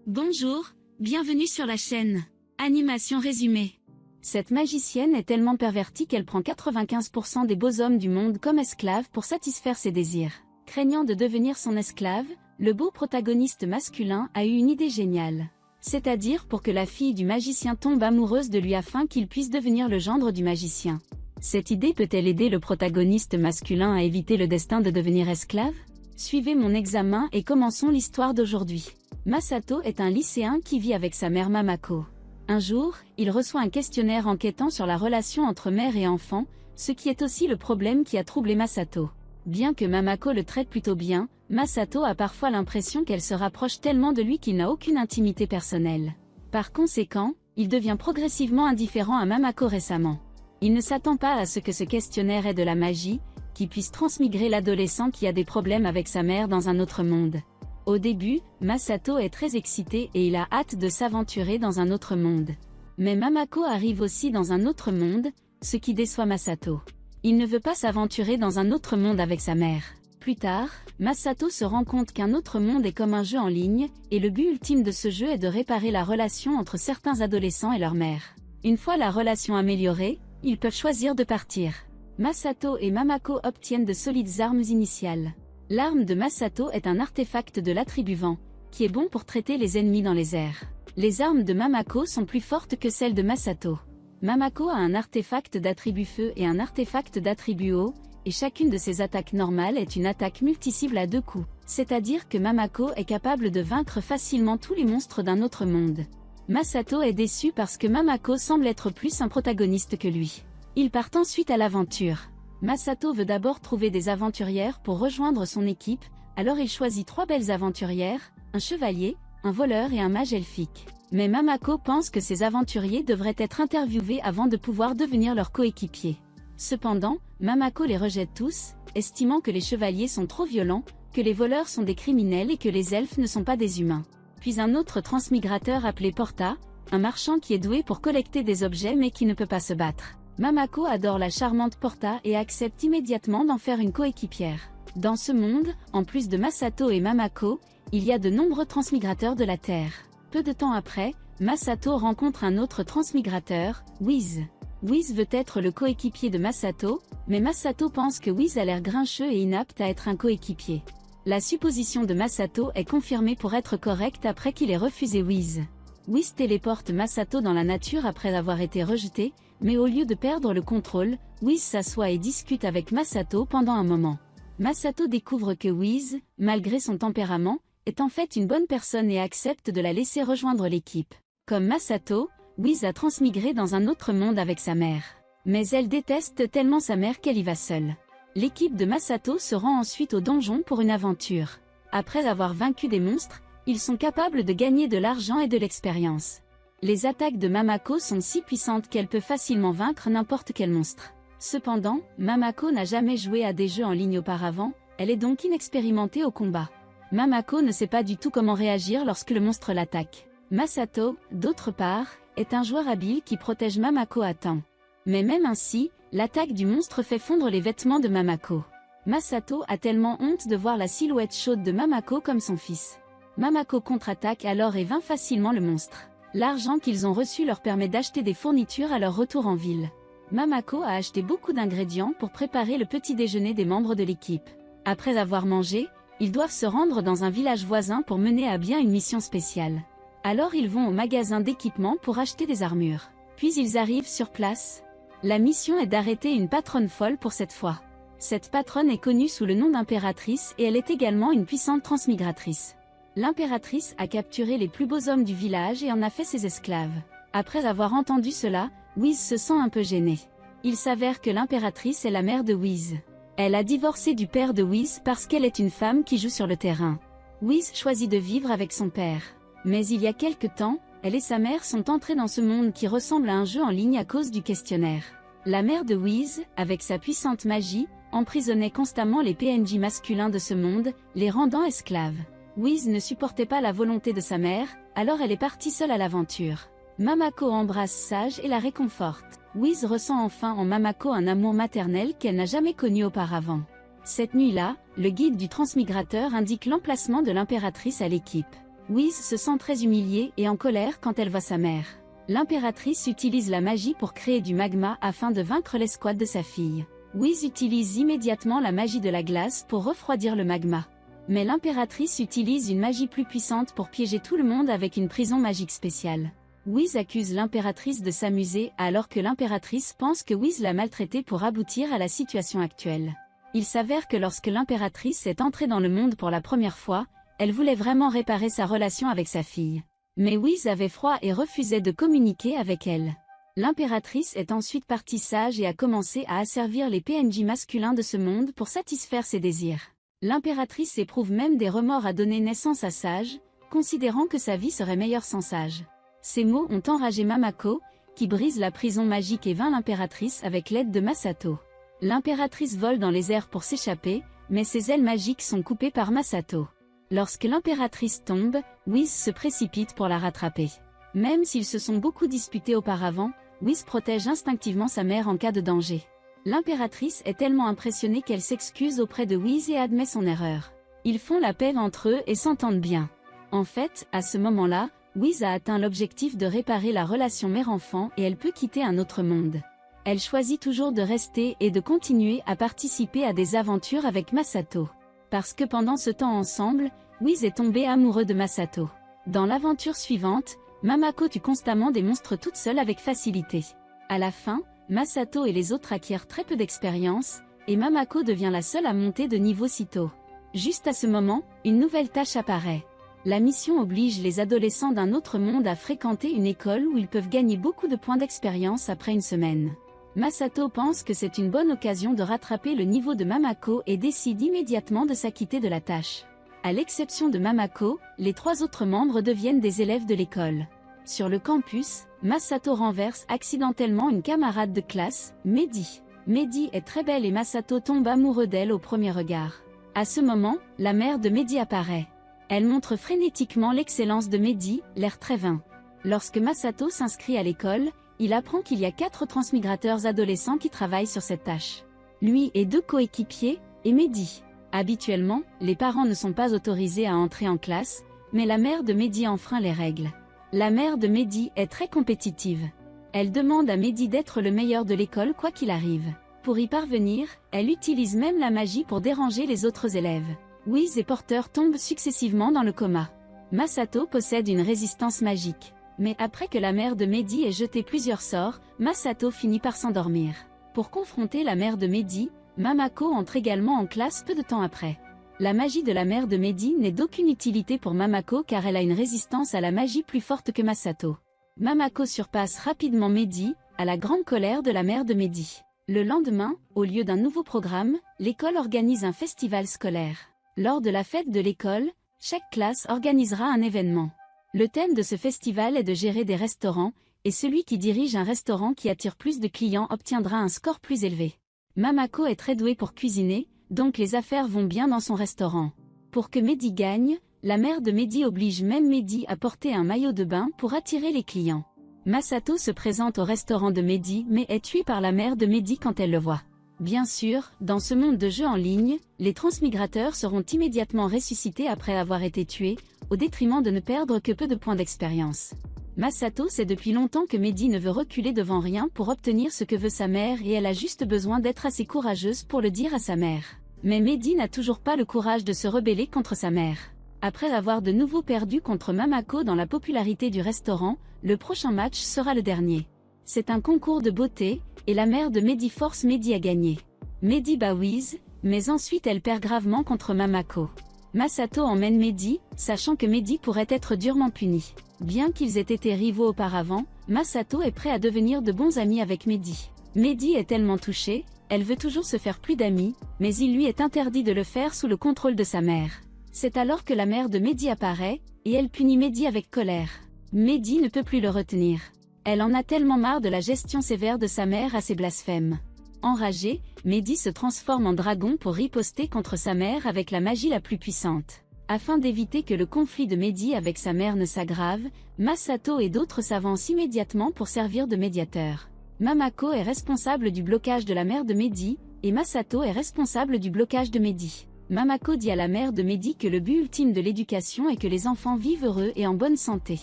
Bonjour, bienvenue sur la chaîne. Animation résumée. Cette magicienne est tellement pervertie qu'elle prend 95% des beaux hommes du monde comme esclaves pour satisfaire ses désirs. Craignant de devenir son esclave, le beau protagoniste masculin a eu une idée géniale. C'est-à-dire pour que la fille du magicien tombe amoureuse de lui afin qu'il puisse devenir le gendre du magicien. Cette idée peut-elle aider le protagoniste masculin à éviter le destin de devenir esclave? Suivez mon examen et commençons l'histoire d'aujourd'hui. Masato est un lycéen qui vit avec sa mère Mamako. Un jour, il reçoit un questionnaire enquêtant sur la relation entre mère et enfant, ce qui est aussi le problème qui a troublé Masato. Bien que Mamako le traite plutôt bien, Masato a parfois l'impression qu'elle se rapproche tellement de lui qu'il n'a aucune intimité personnelle. Par conséquent, il devient progressivement indifférent à Mamako récemment. Il ne s'attend pas à ce que ce questionnaire ait de la magie, qui puisse transmigrer l'adolescent qui a des problèmes avec sa mère dans un autre monde. Au début, Masato est très excité et il a hâte de s'aventurer dans un autre monde. Mais Mamako arrive aussi dans un autre monde, ce qui déçoit Masato. Il ne veut pas s'aventurer dans un autre monde avec sa mère. Plus tard, Masato se rend compte qu'un autre monde est comme un jeu en ligne, et le but ultime de ce jeu est de réparer la relation entre certains adolescents et leur mère. Une fois la relation améliorée, ils peuvent choisir de partir. Masato et Mamako obtiennent de solides armes initiales. L'arme de Masato est un artefact de l'attribut vent, qui est bon pour traiter les ennemis dans les airs. Les armes de Mamako sont plus fortes que celles de Masato. Mamako a un artefact d'attribut feu et un artefact d'attribut eau, et chacune de ses attaques normales est une attaque multicible à 2 coups, c'est-à-dire que Mamako est capable de vaincre facilement tous les monstres d'un autre monde. Masato est déçu parce que Mamako semble être plus un protagoniste que lui. Ils partent ensuite à l'aventure. Masato veut d'abord trouver des aventurières pour rejoindre son équipe, alors il choisit 3 belles aventurières, un chevalier, un voleur et un mage elfique. Mais Mamako pense que ces aventuriers devraient être interviewés avant de pouvoir devenir leurs coéquipiers. Cependant, Mamako les rejette tous, estimant que les chevaliers sont trop violents, que les voleurs sont des criminels et que les elfes ne sont pas des humains. Puis un autre transmigrateur appelé Porta, un marchand qui est doué pour collecter des objets mais qui ne peut pas se battre. Mamako adore la charmante Porta et accepte immédiatement d'en faire une coéquipière. Dans ce monde, en plus de Masato et Mamako, il y a de nombreux transmigrateurs de la Terre. Peu de temps après, Masato rencontre un autre transmigrateur, Whis. Whis veut être le coéquipier de Masato, mais Masato pense que Whis a l'air grincheux et inapte à être un coéquipier. La supposition de Masato est confirmée pour être correcte après qu'il ait refusé Whis. Whis téléporte Masato dans la nature après avoir été rejeté, mais au lieu de perdre le contrôle, Whis s'assoit et discute avec Masato pendant un moment. Masato découvre que Whis, malgré son tempérament, est en fait une bonne personne et accepte de la laisser rejoindre l'équipe. Comme Masato, Whis a transmigré dans un autre monde avec sa mère. Mais elle déteste tellement sa mère qu'elle y va seule. L'équipe de Masato se rend ensuite au donjon pour une aventure. Après avoir vaincu des monstres, ils sont capables de gagner de l'argent et de l'expérience. Les attaques de Mamako sont si puissantes qu'elle peut facilement vaincre n'importe quel monstre. Cependant, Mamako n'a jamais joué à des jeux en ligne auparavant, elle est donc inexpérimentée au combat. Mamako ne sait pas du tout comment réagir lorsque le monstre l'attaque. Masato, d'autre part, est un joueur habile qui protège Mamako à temps. Mais même ainsi, l'attaque du monstre fait fondre les vêtements de Mamako. Masato a tellement honte de voir la silhouette chaude de Mamako comme son fils. Mamako contre-attaque alors et vainc facilement le monstre. L'argent qu'ils ont reçu leur permet d'acheter des fournitures à leur retour en ville. Mamako a acheté beaucoup d'ingrédients pour préparer le petit déjeuner des membres de l'équipe. Après avoir mangé, ils doivent se rendre dans un village voisin pour mener à bien une mission spéciale. Alors ils vont au magasin d'équipement pour acheter des armures. Puis ils arrivent sur place. La mission est d'arrêter une patronne folle pour cette fois. Cette patronne est connue sous le nom d'impératrice et elle est également une puissante transmigratrice. L'impératrice a capturé les plus beaux hommes du village et en a fait ses esclaves. Après avoir entendu cela, Whis se sent un peu gêné. Il s'avère que l'impératrice est la mère de Whis. Elle a divorcé du père de Whis parce qu'elle est une femme qui joue sur le terrain. Whis choisit de vivre avec son père. Mais il y a quelque temps, elle et sa mère sont entrées dans ce monde qui ressemble à un jeu en ligne à cause du questionnaire. La mère de Whis, avec sa puissante magie, emprisonnait constamment les PNJ masculins de ce monde, les rendant esclaves. Whis ne supportait pas la volonté de sa mère, alors elle est partie seule à l'aventure. Mamako embrasse Sage et la réconforte. Whis ressent enfin en Mamako un amour maternel qu'elle n'a jamais connu auparavant. Cette nuit-là, le guide du transmigrateur indique l'emplacement de l'impératrice à l'équipe. Whis se sent très humiliée et en colère quand elle voit sa mère. L'impératrice utilise la magie pour créer du magma afin de vaincre l'escouade de sa fille. Whis utilise immédiatement la magie de la glace pour refroidir le magma. Mais l'impératrice utilise une magie plus puissante pour piéger tout le monde avec une prison magique spéciale. Whis accuse l'impératrice de s'amuser alors que l'impératrice pense que Whis l'a maltraitée pour aboutir à la situation actuelle. Il s'avère que lorsque l'impératrice est entrée dans le monde pour la première fois, elle voulait vraiment réparer sa relation avec sa fille. Mais Whis avait froid et refusait de communiquer avec elle. L'impératrice est ensuite partie sage et a commencé à asservir les PNJ masculins de ce monde pour satisfaire ses désirs. L'impératrice éprouve même des remords à donner naissance à Sage, considérant que sa vie serait meilleure sans Sage. Ces mots ont enragé Mamako, qui brise la prison magique et vainc l'impératrice avec l'aide de Masato. L'impératrice vole dans les airs pour s'échapper, mais ses ailes magiques sont coupées par Masato. Lorsque l'impératrice tombe, Whis se précipite pour la rattraper. Même s'ils se sont beaucoup disputés auparavant, Whis protège instinctivement sa mère en cas de danger. L'impératrice est tellement impressionnée qu'elle s'excuse auprès de Whis et admet son erreur. Ils font la paix entre eux et s'entendent bien. En fait, à ce moment-là, Whis a atteint l'objectif de réparer la relation mère-enfant et elle peut quitter un autre monde. Elle choisit toujours de rester et de continuer à participer à des aventures avec Masato. Parce que pendant ce temps ensemble, Whis est tombé amoureux de Masato. Dans l'aventure suivante, Mamako tue constamment des monstres toute seule avec facilité. À la fin, Masato et les autres acquièrent très peu d'expérience, et Mamako devient la seule à monter de niveau si tôt. Juste à ce moment, une nouvelle tâche apparaît. La mission oblige les adolescents d'un autre monde à fréquenter une école où ils peuvent gagner beaucoup de points d'expérience après une semaine. Masato pense que c'est une bonne occasion de rattraper le niveau de Mamako et décide immédiatement de s'acquitter de la tâche. À l'exception de Mamako, les 3 autres membres deviennent des élèves de l'école. Sur le campus, Masato renverse accidentellement une camarade de classe, Medi. Medi est très belle et Masato tombe amoureux d'elle au premier regard. À ce moment, la mère de Medi apparaît. Elle montre frénétiquement l'excellence de Medi, l'air très vain. Lorsque Masato s'inscrit à l'école, il apprend qu'il y a 4 transmigrateurs adolescents qui travaillent sur cette tâche. Lui et 2 coéquipiers, et Medi. Habituellement, les parents ne sont pas autorisés à entrer en classe, mais la mère de Medi enfreint les règles. La mère de Medi est très compétitive. Elle demande à Medi d'être le meilleur de l'école quoi qu'il arrive. Pour y parvenir, elle utilise même la magie pour déranger les autres élèves. Whis et Porter tombent successivement dans le coma. Masato possède une résistance magique. Mais après que la mère de Medi ait jeté plusieurs sorts, Masato finit par s'endormir. Pour confronter la mère de Medi, Mamako entre également en classe peu de temps après. La magie de la mère de Medi n'est d'aucune utilité pour Mamako car elle a une résistance à la magie plus forte que Masato. Mamako surpasse rapidement Medi, à la grande colère de la mère de Medi. Le lendemain, au lieu d'un nouveau programme, l'école organise un festival scolaire. Lors de la fête de l'école, chaque classe organisera un événement. Le thème de ce festival est de gérer des restaurants, et celui qui dirige un restaurant qui attire plus de clients obtiendra un score plus élevé. Mamako est très douée pour cuisiner, donc les affaires vont bien dans son restaurant. Pour que Medi gagne, la mère de Medi oblige même Medi à porter un maillot de bain pour attirer les clients. Masato se présente au restaurant de Medi mais est tuée par la mère de Medi quand elle le voit. Bien sûr, dans ce monde de jeux en ligne, les transmigrateurs seront immédiatement ressuscités après avoir été tués, au détriment de ne perdre que peu de points d'expérience. Masato sait depuis longtemps que Medi ne veut reculer devant rien pour obtenir ce que veut sa mère et elle a juste besoin d'être assez courageuse pour le dire à sa mère. Mais Medi n'a toujours pas le courage de se rebeller contre sa mère. Après avoir de nouveau perdu contre Mamako dans la popularité du restaurant, le prochain match sera le dernier. C'est un concours de beauté, et la mère de Medi force Medi à gagner. Medi bat Whis, mais ensuite elle perd gravement contre Mamako. Masato emmène Medi, sachant que Medi pourrait être durement puni. Bien qu'ils aient été rivaux auparavant, Masato est prêt à devenir de bons amis avec Medi. Medi est tellement touchée, elle veut toujours se faire plus d'amis, mais il lui est interdit de le faire sous le contrôle de sa mère. C'est alors que la mère de Medi apparaît, et elle punit Medi avec colère. Medi ne peut plus le retenir. Elle en a tellement marre de la gestion sévère de sa mère à ses blasphèmes. Enragée, Medi se transforme en dragon pour riposter contre sa mère avec la magie la plus puissante. Afin d'éviter que le conflit de Medi avec sa mère ne s'aggrave, Masato et d'autres s'avancent immédiatement pour servir de médiateur. Mamako est responsable du blocage de la mère de Medi, et Masato est responsable du blocage de Medi. Mamako dit à la mère de Mehdi que le but ultime de l'éducation est que les enfants vivent heureux et en bonne santé.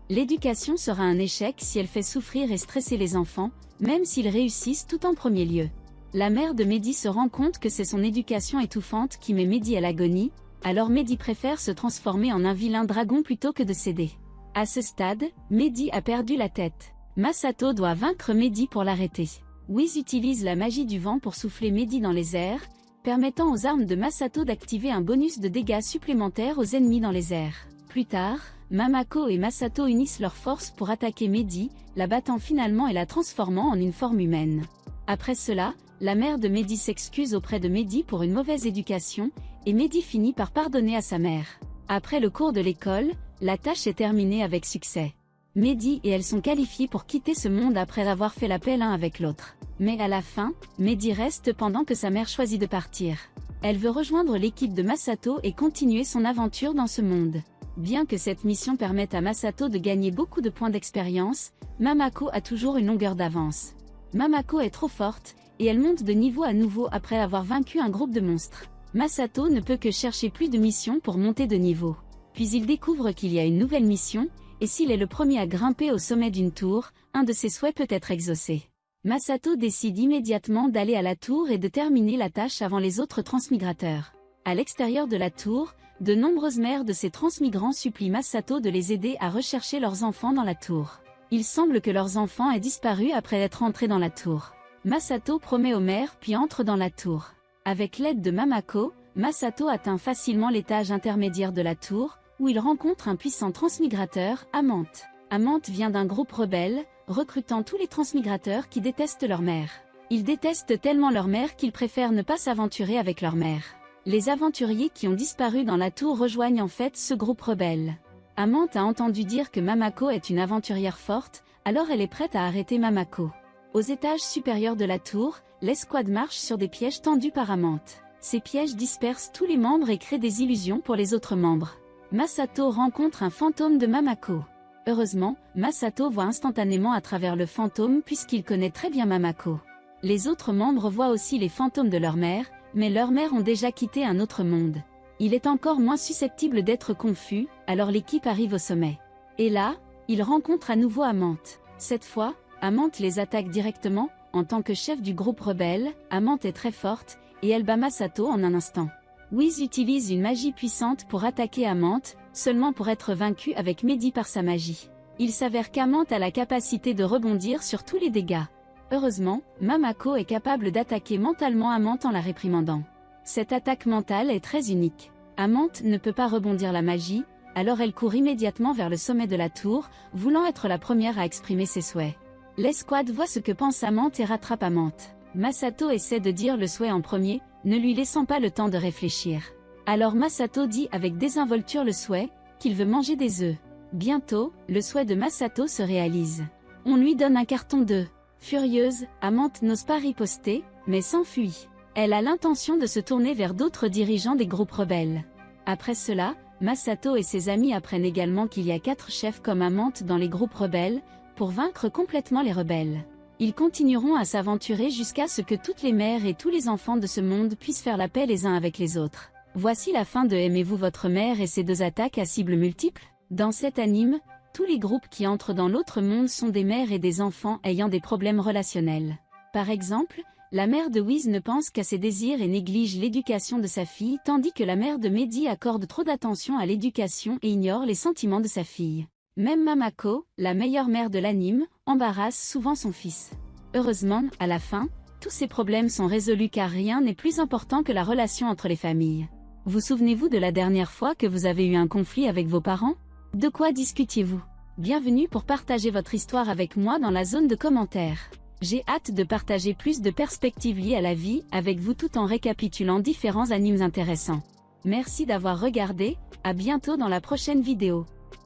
L'éducation sera un échec si elle fait souffrir et stresser les enfants, même s'ils réussissent tout en premier lieu. La mère de Mehdi se rend compte que c'est son éducation étouffante qui met Mehdi à l'agonie, alors Mehdi préfère se transformer en un vilain dragon plutôt que de céder. À ce stade, Mehdi a perdu la tête. Masato doit vaincre Mehdi pour l'arrêter. Wiz utilise la magie du vent pour souffler Mehdi dans les airs, permettant aux armes de Masato d'activer un bonus de dégâts supplémentaires aux ennemis dans les airs. Plus tard, Mamako et Masato unissent leurs forces pour attaquer Mehdi, la battant finalement et la transformant en une forme humaine. Après cela, la mère de Mehdi s'excuse auprès de Mehdi pour une mauvaise éducation, et Mehdi finit par pardonner à sa mère. Après le cours de l'école, la tâche est terminée avec succès. Mehdi et elle sont qualifiés pour quitter ce monde après avoir fait la paix l'un avec l'autre. Mais à la fin, Mehdi reste pendant que sa mère choisit de partir. Elle veut rejoindre l'équipe de Masato et continuer son aventure dans ce monde. Bien que cette mission permette à Masato de gagner beaucoup de points d'expérience, Mamako a toujours une longueur d'avance. Mamako est trop forte, et elle monte de niveau à nouveau après avoir vaincu un groupe de monstres. Masato ne peut que chercher plus de missions pour monter de niveau. Puis il découvre qu'il y a une nouvelle mission, et s'il est le premier à grimper au sommet d'une tour, un de ses souhaits peut être exaucé. Masato décide immédiatement d'aller à la tour et de terminer la tâche avant les autres transmigrateurs. À l'extérieur de la tour, de nombreuses mères de ces transmigrants supplient Masato de les aider à rechercher leurs enfants dans la tour. Il semble que leurs enfants aient disparu après être entrés dans la tour. Masato promet aux mères puis entre dans la tour. Avec l'aide de Mamako, Masato atteint facilement l'étage intermédiaire de la tour, où il rencontre un puissant transmigrateur, Amante. Amante vient d'un groupe rebelle, recrutant tous les transmigrateurs qui détestent leur mère. Ils détestent tellement leur mère qu'ils préfèrent ne pas s'aventurer avec leur mère. Les aventuriers qui ont disparu dans la tour rejoignent en fait ce groupe rebelle. Amante a entendu dire que Mamako est une aventurière forte, alors elle est prête à arrêter Mamako. Aux étages supérieurs de la tour, l'escouade marche sur des pièges tendus par Amante. Ces pièges dispersent tous les membres et créent des illusions pour les autres membres. Masato rencontre un fantôme de Mamako. Heureusement, Masato voit instantanément à travers le fantôme puisqu'il connaît très bien Mamako. Les autres membres voient aussi les fantômes de leur mère, mais leurs mères ont déjà quitté un autre monde. Il est encore moins susceptible d'être confus, alors l'équipe arrive au sommet. Et là, il rencontre à nouveau Amante. Cette fois, Amante les attaque directement. En tant que chef du groupe rebelle, Amante est très forte, et elle bat Masato en un instant. Wiz utilise une magie puissante pour attaquer Amante, seulement pour être vaincu avec Mehdi par sa magie. Il s'avère qu'Amante a la capacité de rebondir sur tous les dégâts. Heureusement, Mamako est capable d'attaquer mentalement Amante en la réprimandant. Cette attaque mentale est très unique. Amante ne peut pas rebondir la magie, alors elle court immédiatement vers le sommet de la tour, voulant être la première à exprimer ses souhaits. L'escouade voit ce que pense Amante et rattrape Amante. Masato essaie de dire le souhait en premier, ne lui laissant pas le temps de réfléchir. Alors Masato dit avec désinvolture le souhait, qu'il veut manger des œufs. Bientôt, le souhait de Masato se réalise. On lui donne un carton d'œufs. Furieuse, Amante n'ose pas riposter, mais s'enfuit. Elle a l'intention de se tourner vers d'autres dirigeants des groupes rebelles. Après cela, Masato et ses amis apprennent également qu'il y a 4 chefs comme Amante dans les groupes rebelles, pour vaincre complètement les rebelles. Ils continueront à s'aventurer jusqu'à ce que toutes les mères et tous les enfants de ce monde puissent faire la paix les uns avec les autres. Voici la fin de Aimez-vous votre mère et ses 2 attaques à cibles multiples. Dans cet anime, tous les groupes qui entrent dans l'autre monde sont des mères et des enfants ayant des problèmes relationnels. Par exemple, la mère de Wiz ne pense qu'à ses désirs et néglige l'éducation de sa fille, tandis que la mère de Mehdi accorde trop d'attention à l'éducation et ignore les sentiments de sa fille. Même Mamako, la meilleure mère de l'anime, embarrasse souvent son fils. Heureusement, à la fin, tous ces problèmes sont résolus car rien n'est plus important que la relation entre les familles. Vous souvenez-vous de la dernière fois que vous avez eu un conflit avec vos parents? De quoi discutiez-vous? Bienvenue pour partager votre histoire avec moi dans la zone de commentaires. J'ai hâte de partager plus de perspectives liées à la vie avec vous tout en récapitulant différents animes intéressants. Merci d'avoir regardé, à bientôt dans la prochaine vidéo.